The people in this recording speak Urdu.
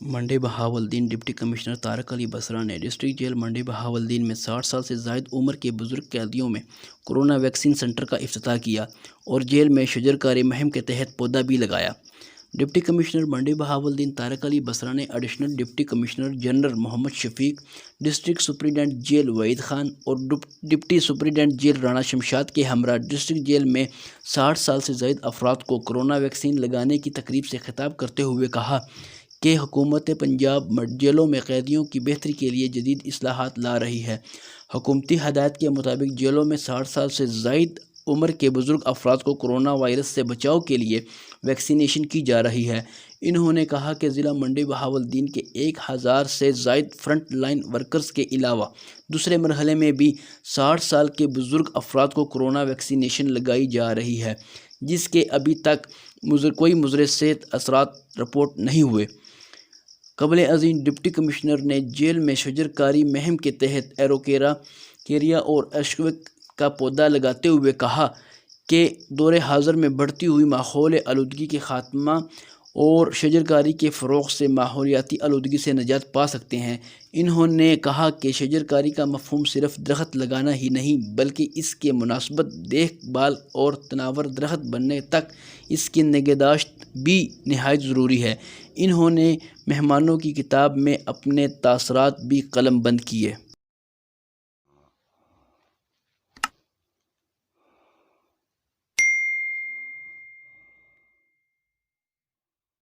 منڈی بہاولدین ڈپٹی کمشنر طارق علی بسرا نے ڈسٹرکٹ جیل منڈی بہاولدین میں 60 سال سے زائد عمر کے بزرگ قیدیوں میں کورونا ویکسین سنٹر کا افتتاح کیا اور جیل میں شجرکاری مہم کے تحت پودا بھی لگایا۔ ڈپٹی کمشنر منڈی بہاولدین طارق علی بسرا نے additional deputy commissioner general Muhammad Shafiq, district superintendent jail Waheed Khan اور deputy superintendent jail Rana Shamshad کے ہمراہ ڈسٹرکٹ جیل میں 60 سال سے زائد افراد کو کورونا ویکسین لگانے کی تقریب سے خطاب کرتے ہوئے کہا کہ حکومت پنجاب جیلوں میں قیدیوں کی بہتری کے لیے جدید اصلاحات لا رہی ہے۔ حکومتی ہدایت کے مطابق جیلوں میں 60 سال سے زائد عمر کے بزرگ افراد کو کورونا وائرس سے بچاؤ کے لیے ویکسینیشن کی جا رہی ہے۔ انہوں نے کہا کہ ضلع منڈی بہاولدین کے 1000 سے زائد فرنٹ لائن ورکرز کے علاوہ دوسرے مرحلے میں بھی 60 سال کے بزرگ افراد کو کورونا ویکسینیشن لگائی جا رہی ہے، جس کے ابھی تک کوئی مضر صحت اثرات رپورٹ نہیں ہوئے۔ قبل ازیں ڈپٹی کمشنر نے جیل میں شجرکاری مہم کے تحت ایلوکیریا اور اشوک کا پودا لگاتے ہوئے کہا کہ دور حاضر میں بڑھتی ہوئی ماحول آلودگی کے خاتمہ اور شجرکاری کے فروغ سے ماحولیاتی آلودگی سے نجات پا سکتے ہیں۔ انہوں نے کہا کہ شجرکاری کا مفہوم صرف درخت لگانا ہی نہیں بلکہ اس کے مناسب دیکھ بھال اور تناور درخت بننے تک اس کی نگہداشت بھی نہایت ضروری ہے۔ انہوں نے مہمانوں کی کتاب میں اپنے تاثرات بھی قلم بند کیے۔